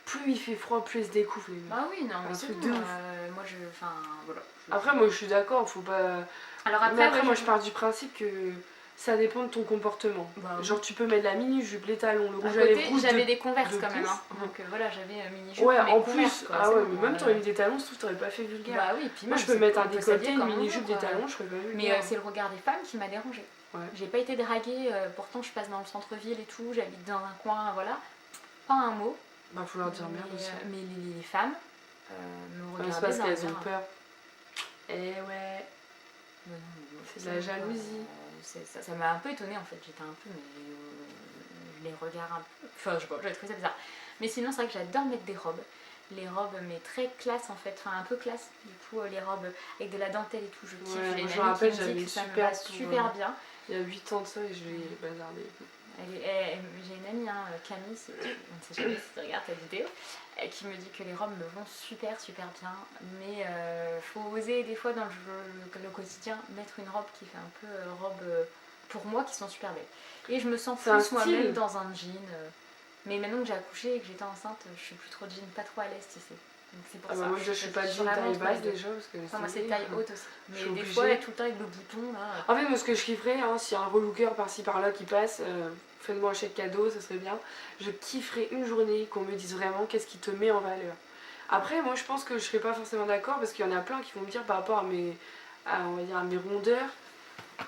S1: plus il fait froid, plus il se découvre les meufs.
S2: Bah oui, non, mais c'est
S1: truc
S2: bon,
S1: de ouf.
S2: moi je... Enfin, voilà.
S1: Après, moi je suis d'accord, faut pas...
S2: Alors
S1: mais après, moi je pars du principe que ça dépend de ton comportement.
S2: Bah,
S1: genre tu peux mettre la mini-jupe, les talons, le rouge à
S2: côté,
S1: lèvres rouge
S2: j'avais des converses
S1: de
S2: quand même, hein.
S1: pouf.
S2: Donc voilà, j'avais mini-jupe.
S1: Ouais, en
S2: converse,
S1: plus,
S2: quoi,
S1: ah ouais,
S2: bon,
S1: mais même t'aurais mis des talons, je trouve que t'aurais pas fait vulgaire.
S2: Bah oui, puis
S1: moi je peux mettre un décolleté, une mini-jupe, des talons, je ferais pas vulgaire.
S2: Mais c'est le regard des femmes qui m'a dérangée.
S1: Ouais.
S2: J'ai pas été draguée, pourtant je passe dans le centre-ville et tout, j'habite dans un coin, voilà. Pas un mot.
S1: Bah faut leur dire merde aussi.
S2: Mais les femmes me regardaient.
S1: C'est parce qu'elles ont peur. Eh ouais. C'est de la jalousie.
S2: Ça m'a un peu étonnée en fait, j'étais un peu, mais je les regarde un peu. Enfin, je sais pas, j'avais trouvé ça bizarre. Mais sinon, c'est vrai que j'adore mettre des robes. Les robes, mais très classe en fait, enfin un peu classe. Du coup, les robes avec de la dentelle et tout, je kiffe.
S1: Ouais,
S2: j'ai
S1: je me rappelle, j'avais
S2: une
S1: super,
S2: super bien.
S1: Il y a 8 ans de ça et je l'ai bazardé.
S2: J'ai une amie, hein, Camille, on ne sait jamais si tu regardes ta vidéo, qui me dit que les robes me vont super bien, mais faut oser des fois dans le quotidien mettre une robe qui fait un peu robe pour moi qui sont super belles. Et je me sens plus moi-même dans un jean, mais maintenant que j'ai accouché et que j'étais enceinte, je suis plus trop jean, pas trop à l'aise, tu sais. Donc c'est pour ça.
S1: Bah moi je suis pas jean taille basse déjà parce que
S2: moi c'est taille haute aussi. Mais des
S1: obligée.
S2: fois tout le temps avec le bouton là.
S1: En fait moi ce que je kifferais, hein, s'il y a un relooker par-ci par-là qui passe, faites-moi un chèque cadeau, ça serait bien. Je kifferais une journée qu'on me dise vraiment qu'est-ce qui te met en valeur. Après moi je pense que je serais pas forcément d'accord parce qu'il y en a plein qui vont me dire par rapport à mes rondeurs,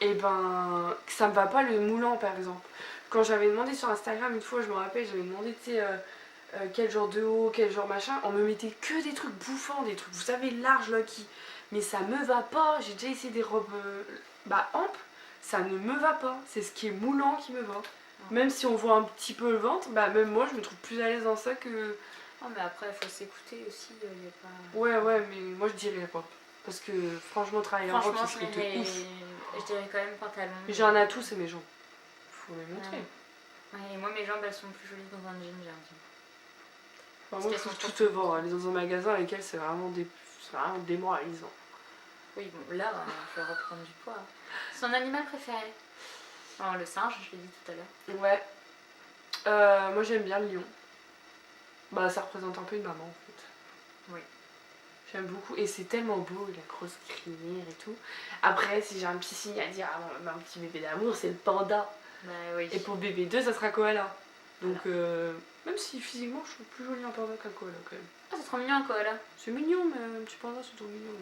S1: et ben que ça me va pas le moulant par exemple. Quand j'avais demandé sur Instagram une fois, je me rappelle, j'avais demandé tu sais quel genre de haut, quel genre machin, on me mettait que des trucs bouffants, des trucs vous savez larges là qui, mais ça me va pas. J'ai déjà essayé des robes amples, ça ne me va pas, c'est ce qui est moulant qui me va. Même si on voit un petit peu le ventre, bah même moi je me trouve plus à l'aise dans ça que...
S2: Oh mais après il faut s'écouter aussi, y a pas...
S1: Ouais mais moi je dirais robe. Parce que franchement travailler en robe ça serait de ouf.
S2: Je dirais quand même pantalon.
S1: J'ai un atout, c'est mes jambes. Faut les montrer.
S2: Ouais, et moi mes jambes elles sont plus jolies dans un jean, j'ai un jean.
S1: Enfin, moi je tout te vend, aller dans un magasin avec elle c'est vraiment démoralisant.
S2: Oui bon là je vais reprendre du poids. Son animal préféré? Oh, le singe, je l'ai dit tout à l'heure.
S1: Ouais. Moi j'aime bien le lion. Bah ça représente un peu une maman en fait.
S2: Oui.
S1: J'aime beaucoup et c'est tellement beau, la grosse crinière et tout. Après si j'ai un petit signe à dire à un petit bébé d'amour c'est le panda.
S2: Bah oui.
S1: Et pour bébé 2 ça sera koala. Donc même si physiquement je trouve plus joli un panda qu'un koala quand même.
S2: Ah c'est trop mignon un koala.
S1: C'est mignon mais un petit panda c'est trop mignon.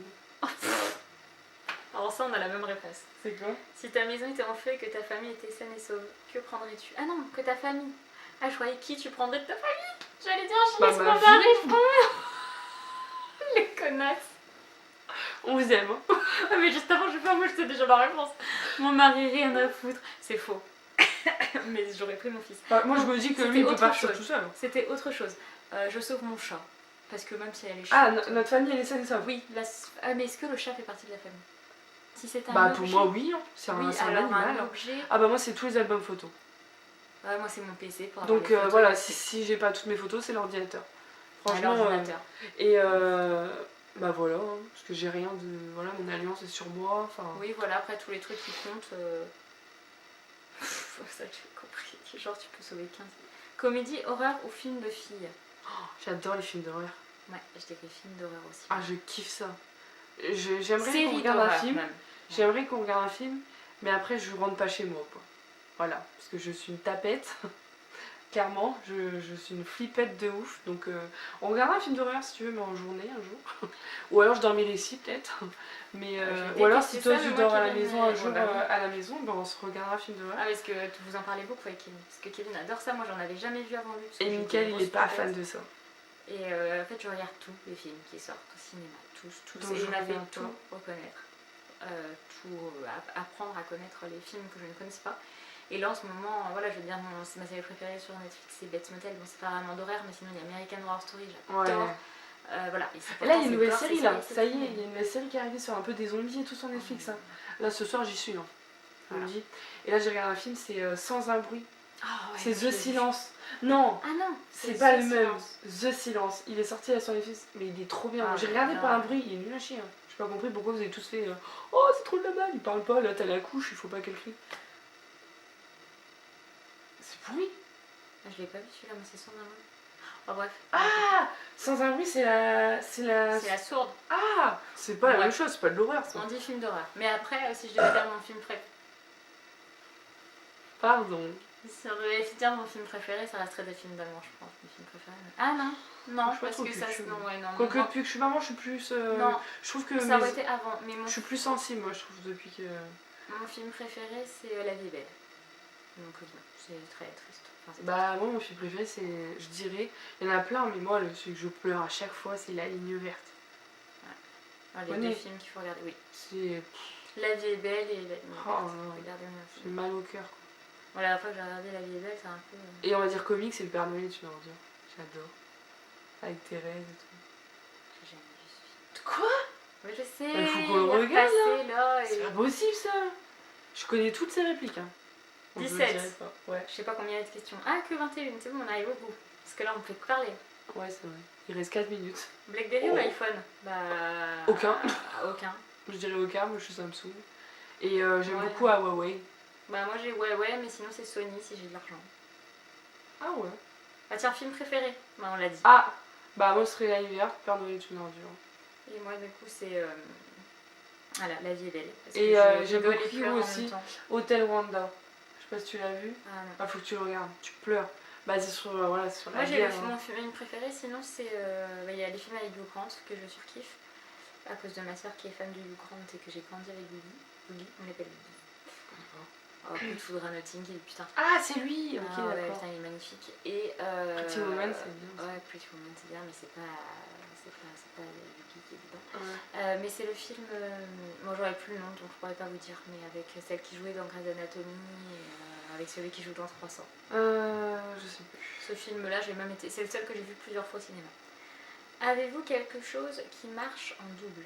S2: Alors ça on a la même réponse.
S1: C'est quoi?
S2: Si ta maison était en feu et que ta famille était saine et sauve, que prendrais-tu? Ah non, que ta famille. Ah je croyais qui tu prendrais de ta famille. J'allais dire je laisse mon mari. Les connasses.
S1: On vous aime hein.
S2: Ah mais juste avant je fais moi je sais déjà la réponse. Mon mari rien à foutre. C'est faux. Mais j'aurais pris mon fils.
S1: Moi je me dis que lui il peut partir tout seul.
S2: C'était autre chose. Je sauve mon chat. Parce que même si elle est
S1: chiante... Ah notre famille elle est saine et sauve.
S2: Oui. Mais est-ce que le chat fait partie de la famille? Si c'est un
S1: bah
S2: objet,
S1: pour moi oui, hein. C'est un animal.
S2: Objet...
S1: Ah bah moi c'est tous les albums photos.
S2: Ouais, moi c'est mon PC pour
S1: donc voilà, si j'ai pas toutes mes photos c'est l'ordinateur. Franchement. Et bah voilà, hein, parce que j'ai rien de. Voilà, mon alliance est sur moi. Enfin.
S2: Oui, voilà, après tous les trucs qui comptent. Ça, j'ai compris. Genre, tu peux sauver 15. Comédie, horreur ou film de filles?
S1: J'adore les films d'horreur.
S2: Ouais, je dirais film d'horreur aussi.
S1: Ah, je kiffe ça. J'aimerais qu'on regarde un film. Même. J'aimerais qu'on regarde un film, mais après, je rentre pas chez moi, quoi. Voilà, parce que je suis une tapette. Clairement, je suis une flippette de ouf. Donc, on regardera un film d'horreur si tu veux, mais en journée un jour. Ou alors je dormirai ici peut-être. Mais ou alors si toi tu dors à la maison un jour à la maison, ben on se regardera un film d'horreur.
S2: Ah, parce que vous en parlez beaucoup avec Kevin. Parce que Kevin adore ça, moi j'en avais jamais vu avant lui.
S1: Et Mickaël il est pas fan de ça.
S2: Et en fait, je regarde tous les films qui sortent au cinéma. Tous. Donc, et je m'avais tout reconnaître. Tout apprendre à connaître les films que je ne connaissais pas. Et là en ce moment, voilà, je veux dire, c'est ma série préférée sur Netflix, c'est Bates Motel. Bon, c'est pas vraiment d'horreur, mais sinon il y a American Horror Story, j'adore. Ouais. Voilà.
S1: Et là il y a une nouvelle série là, ça y est, il y a une nouvelle série qui est arrivée sur un peu des zombies et tout sur Netflix. Hein. Là ce soir j'y suis, hein. Voilà. Et là j'ai regardé un film, c'est Sans un bruit.
S2: Oh, ouais,
S1: c'est The Silence. Non,
S2: ah non,
S1: c'est pas le même. The Silence. Il est sorti là sur Netflix, mais il est trop bien. J'ai regardé pour un bruit, il est nul à chier. Hein. J'ai pas compris pourquoi vous avez tous fait oh c'est trop de la balle, il parle pas, là t'as la couche, il faut pas qu'elle crie. C'est pourri.
S2: Je l'ai pas vu celui-là, mais c'est Sans un bruit. Oh, bref.
S1: Ah, Sans un bruit, c'est la
S2: sourde.
S1: Ah, c'est pas la même chose, c'est pas de l'horreur.
S2: On dit film d'horreur. Mais après, si je devais dire mon film préféré.
S1: Pardon.
S2: Si on devait dire mon film préféré, ça resterait des films d'amour, je pense. Mes films préférés. Ah non, parce que ça. Non.
S1: Quoique depuis que je suis maman, je suis plus.
S2: Non,
S1: je trouve que.
S2: Ça aurait été avant. Mais
S1: je suis plus sensible, moi, je trouve, depuis que.
S2: Mon film préféré, c'est La vie est belle. Donc, c'est très triste. Enfin,
S1: bah, moi, mon film préféré, c'est. Je dirais. Il y en a plein, mais moi, celui que je pleure à chaque fois, c'est La ligne verte.
S2: Ouais. Les deux films qu'il faut regarder, oui.
S1: C'est.
S2: La vie est belle et La ligne verte.
S1: Regardez-moi. J'ai mal au cœur, quoi.
S2: Voilà, la fois que j'ai regardé La vie est belle, c'est un peu.
S1: Et on va dire comique, c'est Le Père Noël est une ordure. J'adore. Avec Thérèse et tout.
S2: J'ai jamais vu ce film.
S1: Quoi?
S2: Mais je sais.
S1: Il faut qu'on le regarde
S2: là.
S1: C'est pas possible ça. Je connais toutes ces répliques. Hein.
S2: 17.
S1: Ouais.
S2: Je sais pas combien il y a de questions. Ah, que 21, c'est bon, on arrive au bout. Parce que là, on peut que parler.
S1: Ouais, c'est vrai. Il reste 4 minutes.
S2: Blackberry ou iPhone? Bah.
S1: Aucun.
S2: Aucun.
S1: Je dirais aucun, moi je suis Samsung. Et j'aime beaucoup Huawei.
S2: Bah, moi j'ai Huawei, mais sinon c'est Sony si j'ai de l'argent.
S1: Ah ouais.
S2: Ah, tiens, film préféré? Bah, on l'a dit.
S1: Ah, bah moi ce serait La Rivière, Père Noël est une ordure.
S2: Et moi, du coup, c'est. Voilà, La vie est belle. Parce
S1: et j'aime beaucoup aussi Hôtel Rwanda. Je sais pas si tu l'as vu.
S2: Ah non.
S1: Ah, faut que tu le regardes, tu pleures. Bah, c'est sur, voilà, sur la
S2: moi,
S1: guerre.
S2: Moi, j'ai mon film préféré, sinon c'est. Il y a les films avec Hugh Grant que je surkiffe. À cause de ma soeur qui est fan de Hugh Grant et que j'ai grandi avec Boogie. On l'appelle Boogie. Oh, Coup de foudre à Notting Hill, putain.
S1: Ah, c'est lui. Ok,
S2: ouais,
S1: d'accord.
S2: putain, il est magnifique. Et
S1: Pretty Woman, c'est bien.
S2: Ouais, Pretty Woman, c'est bien, mais c'est pas Yuki qui est dedans. Ouais. Mais c'est le film. Moi, j'aurais plus le nom, donc je pourrais pas vous dire. Mais avec celle qui jouait dans Grey's Anatomy et avec celui qui joue dans 300.
S1: Je sais plus.
S2: Ce film-là, j'ai même été. C'est le seul que j'ai vu plusieurs fois au cinéma. Avez-vous quelque chose qui marche en double?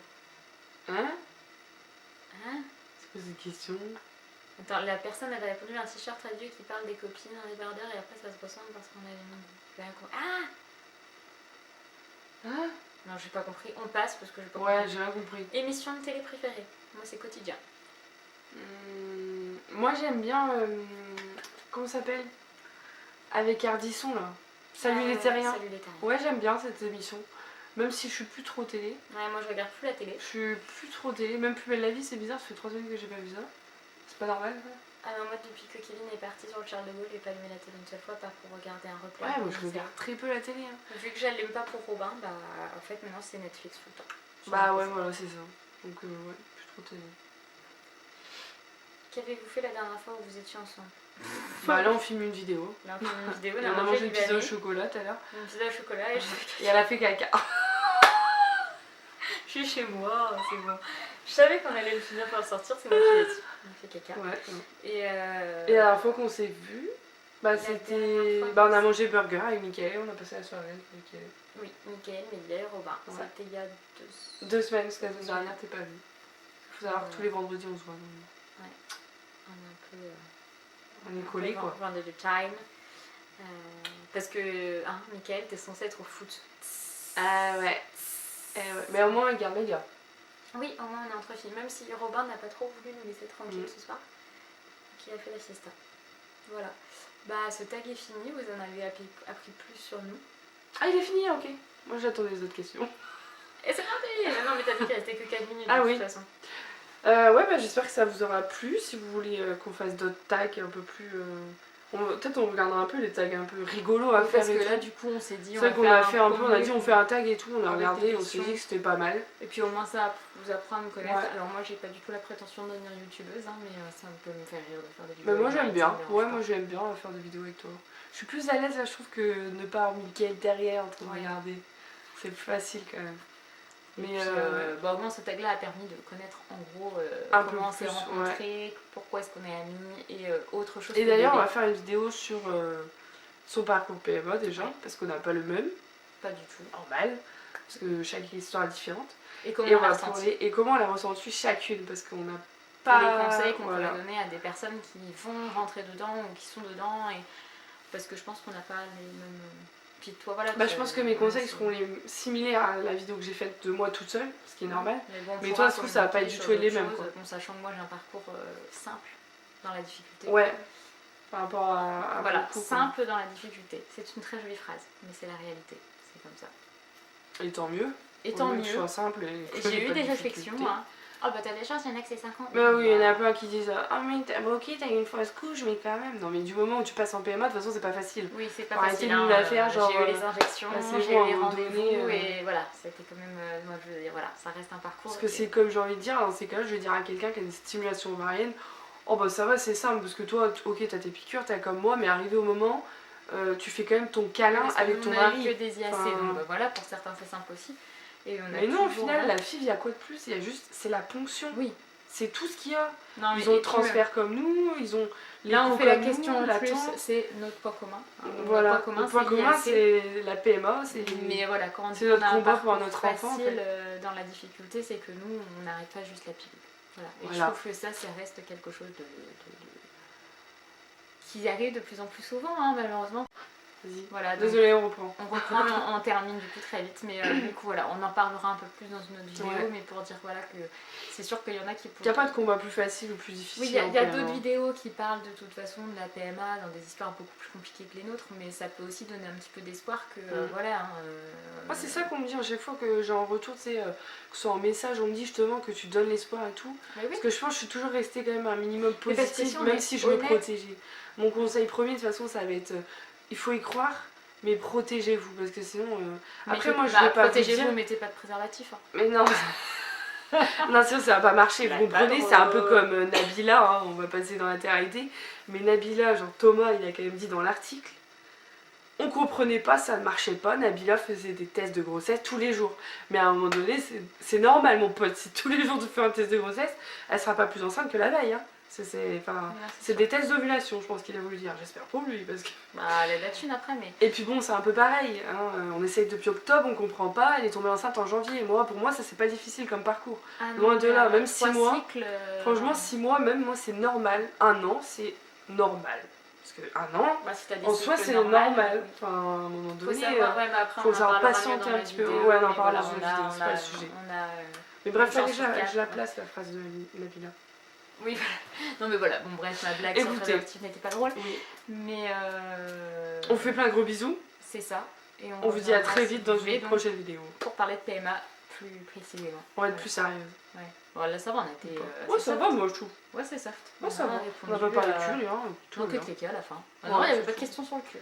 S1: Hein?
S2: C'est
S1: quoi cette question?
S2: Attends, la personne avait répondu à un t-shirt traduit qui parle des copines, un débardeur, et après ça se ressemble parce qu'on a les mêmes goûts. Non, j'ai pas compris. On passe parce que j'ai pas compris.
S1: Ouais, j'ai rien compris.
S2: Émission de télé préférée? Moi, c'est Quotidien.
S1: Moi, j'aime bien. Comment ça s'appelle? Avec Ardisson là. Salut les terriens.
S2: Salut les terriens.
S1: Ouais, j'aime bien cette émission. Même si je suis plus trop télé.
S2: Ouais, moi je regarde plus la télé.
S1: Je suis plus trop télé. Même Plus belle la vie, c'est bizarre, ça fait 3 semaines que j'ai pas vu ça. C'est pas normal ça.
S2: Ah non, moi depuis que Kevin est parti sur le Charles de Gaulle, j'ai pas allumé la télé une seule fois, pas pour regarder un replay.
S1: Ouais, moi je regarde très peu la télé. Hein.
S2: Vu que j'allume pas pour Robin, bah en fait maintenant c'est Netflix tout le temps.
S1: Bah ouais, voilà, c'est ça. Donc ouais, plus trop télé.
S2: Qu'avez-vous fait la dernière fois où vous étiez ensemble?
S1: Bah là on filme une vidéo.
S2: Là on filme une vidéo,
S1: on a mangé une pizza au chocolat tout à l'heure.
S2: Une pizza au chocolat et
S1: elle a fait caca.
S2: Je suis chez moi, c'est bon. Je savais qu'on allait le finir par le sortir, c'est moi qui l'ai dit. On a fait caca.
S1: Ouais.
S2: Et
S1: la dernière fois qu'on s'est vu, bah c'était. Bah on a mangé burger avec Mickaël, on a passé la soirée avec Mickaël.
S2: Oui, Mickaël, Mélia et Robin. Ouais. C'était il y a
S1: 2 semaines, parce que la semaine dernière t'es pas vue. Faut savoir que tous les vendredis on se voit. Donc...
S2: Ouais. On est un peu.
S1: On est collés quoi.
S2: Vendredi time. Parce que, Mickaël, t'es censé être au foot.
S1: Ah ouais. Mais au moins, garde les gars.
S2: Oui, au moins on est entre filles. Même si Robin n'a pas trop voulu nous laisser tranquille ce soir. Qui a fait la siesta. Voilà. Bah, ce tag est fini. Vous en avez appris plus sur nous.
S1: Ah, il est fini, ok. Moi, j'attendais les autres questions.
S2: Et c'est parti. Non, mais t'as dit qu'il restait que 4 minutes
S1: de
S2: toute façon.
S1: Ouais, bah, j'espère que ça vous aura plu. Si vous voulez qu'on fasse d'autres tags un peu plus... Peut-être on regardera un peu les tags un peu rigolos à faire.
S2: Parce que là, du coup, on s'est dit...
S1: C'est vrai qu'on a fait un peu, on a dit on fait un tag et tout, on a regardé, on s'est dit que c'était pas mal.
S2: Et puis au moins ça vous apprend à me connaître. Ouais. Alors moi, j'ai pas du tout la prétention de devenir youtubeuse, hein, mais ça peut me faire rire de faire des vidéos.
S1: Mais moi j'aime bien, moi j'aime bien faire des vidéos avec toi. Je suis plus à l'aise là, je trouve, que ne pas avoir Mickaël derrière en train de regarder. C'est plus facile quand même.
S2: Mais au moins ce tag là a permis de connaître en gros comment on s'est rencontrés, pourquoi est-ce qu'on est amis et autre chose.
S1: Et d'ailleurs on va faire une vidéo sur son parcours PMA déjà, parce qu'on n'a pas le même.
S2: Pas du tout.
S1: Normal, parce que chaque histoire est différente.
S2: Et comment
S1: on l'a ressenti chacune, parce qu'on n'a pas...
S2: les conseils qu'on pourrait donner à des personnes qui vont rentrer dedans ou qui sont dedans, et parce que je pense qu'on n'a pas les mêmes... Puis toi, voilà,
S1: je pense que mes conseils seront similaires à la vidéo que j'ai faite de moi toute seule, ce qui est normal.
S2: Mais
S1: toi, je trouve que ça va pas être du tout les mêmes.
S2: Bon, sachant que moi j'ai un parcours simple dans la difficulté.
S1: Ouais, par rapport à
S2: voilà, beaucoup, simple dans la difficulté. C'est une très jolie phrase, mais c'est la réalité. C'est comme ça.
S1: Et tant mieux.
S2: Et tant mieux.
S1: Que ce soit simple et
S2: j'ai eu des réflexions. Hein. Oh bah t'as des chances, il y en a que c'est 50.
S1: Bah oui, il y en a plein qui disent ah mais ok t'as une fausse couche mais quand même. Non mais du moment où tu passes en PMA de toute façon c'est pas facile.
S2: Oui c'est pas facile.
S1: Arrêtez de nous la faire genre.
S2: J'ai eu les injections, j'ai eu les rendez-vous et voilà c'était quand même moi je veux dire voilà ça reste un parcours.
S1: Parce que c'est comme j'ai envie de dire dans ces cas-là je vais dire à quelqu'un qui a une stimulation ovarienne oh bah ça va c'est simple parce que toi ok t'as tes piqûres t'as comme moi mais arrivé au moment tu fais quand même ton câlin avec ton mari.
S2: Que des IAC donc bah, voilà pour certains c'est simple aussi. Et on a
S1: mais non au final la FIV il y a quoi de plus il y a juste c'est la ponction.
S2: Oui.
S1: C'est tout ce qu'il y a.
S2: Non,
S1: ils ont le transfert comme nous, ils ont les
S2: là on fait la question
S1: nous,
S2: en plus, c'est notre point commun.
S1: Voilà, notre point commun c'est la PMA.
S2: Mais voilà, quand
S1: c'est notre combat pour notre enfant.
S2: En fait. Dans la difficulté, c'est que nous on n'arrête pas juste la pilule. Voilà. Et je trouve que ça reste quelque chose qui arrive de plus en plus souvent, hein, malheureusement. Voilà,
S1: désolée, on reprend.
S2: On termine du coup très vite, mais du coup voilà, on en parlera un peu plus dans une autre vidéo, mais pour dire voilà que c'est sûr qu'il y en a qui...
S1: Il n'y a pas de combat plus facile ou plus difficile.
S2: Oui, il y a d'autres vidéos qui parlent de toute façon de la PMA dans des histoires beaucoup plus compliquées que les nôtres, mais ça peut aussi donner un petit peu d'espoir que voilà...
S1: Moi c'est ça qu'on me dit à chaque fois que j'ai en retour, tu sais, que ce soit en message, on me dit justement que tu donnes l'espoir et tout.
S2: Oui.
S1: Parce que je pense que je suis toujours restée quand même un minimum positif, même si je me protégeais. Mon conseil premier de toute façon ça va être... il faut y croire, mais protégez-vous parce que sinon. Après, moi je vais pas.
S2: Protégez-vous, mettez pas de préservatif. Hein.
S1: Mais non. Non, sinon ça va pas marcher. Vous comprenez, c'est un peu comme Nabila, hein, on va passer dans l'intériorité. Mais Nabila, genre Thomas, il a quand même dit dans l'article. On comprenait pas, ça ne marchait pas. Nabila faisait des tests de grossesse tous les jours. Mais à un moment donné, c'est normal, mon pote. Si tous les jours tu fais un test de grossesse, elle sera pas plus enceinte que la veille. Hein. C'est des tests d'ovulation, je pense qu'il a voulu dire. J'espère pour lui. Parce que...
S2: elle a la thune après, mais...
S1: Et puis bon, c'est un peu pareil. Hein. On essaye depuis octobre, on comprend pas. Elle est tombée enceinte en janvier. Pour moi, ça c'est pas difficile comme parcours. Loin de là, même 6 mois. Franchement, 6 mois, même moi, c'est normal. 1 an, c'est normal. Parce que 1 an, en soi, c'est normal. Enfin, à un moment donné, il faut savoir patienter un petit peu. Ouais, on en parlera dans la vidéo, c'est pas le sujet. Mais bref, je la place, la phrase de Nabila.
S2: Oui, non mais voilà, bon bref, ma blague sur préservatif n'était pas drôle.
S1: Oui.
S2: Mais
S1: on fait plein de gros bisous.
S2: C'est ça.
S1: Et on vous dit à très vite dans une prochaine vidéo.
S2: Pour parler de PMA plus précisément.
S1: On va être plus sérieuse.
S2: Ouais. Bon, là ça va, on a été...
S1: ouais, ça va moi je trouve.
S2: Ouais, c'est soft.
S1: Ouais, ça va. On n'a pas parlé de cul, hein.
S2: Tout que cliqué à la fin. Non, il n'y avait pas de question sur le cul.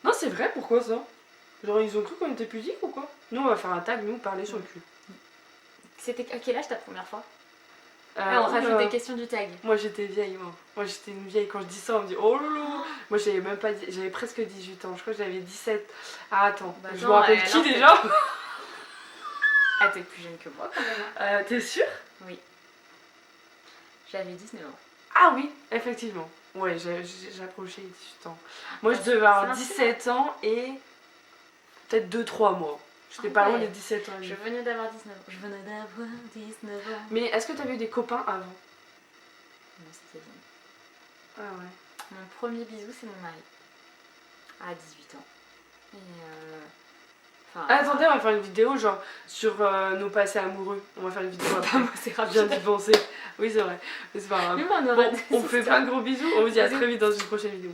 S1: Non, c'est vrai, pourquoi ça? Genre ils ont cru qu'on était pudiques ou quoi? Nous on va faire un tag, nous parler sur le cul.
S2: C'était à quel âge ta première fois? On rajoute des questions du tag.
S1: Moi j'étais vieille, moi j'étais une vieille. Quand je dis ça on me dit oh loulou. Moi j'avais même pas, j'avais presque 18 ans, je crois que j'avais 17. Ah attends, je me rappelle qui déjà?
S2: Ah t'es plus jeune que moi quand même.
S1: T'es sûre?
S2: Oui. J'avais 19 ans.
S1: Ah oui, effectivement. Ouais, j'approchais les 18 ans. Moi je devais avoir 17 ans et peut-être 2-3 mois. J'étais pas loin des 17 ans.
S2: Je venais d'avoir 19 ans.
S1: Mais est-ce que t'avais eu des copains avant?
S2: Non, c'était bien.
S1: Ah ouais.
S2: Mon premier bisou, c'est mon mari. À 18 ans. Et Enfin,
S1: attendez, on va faire une vidéo genre sur nos passés amoureux. On va faire une vidéo après.
S2: moi, c'est
S1: Je viens d'y penser. Oui, c'est vrai. Mais c'est pas grave.
S2: Mais moi, on aura
S1: Bon, on fait plein de gros bisous. On vous dit à très vite dans une prochaine vidéo.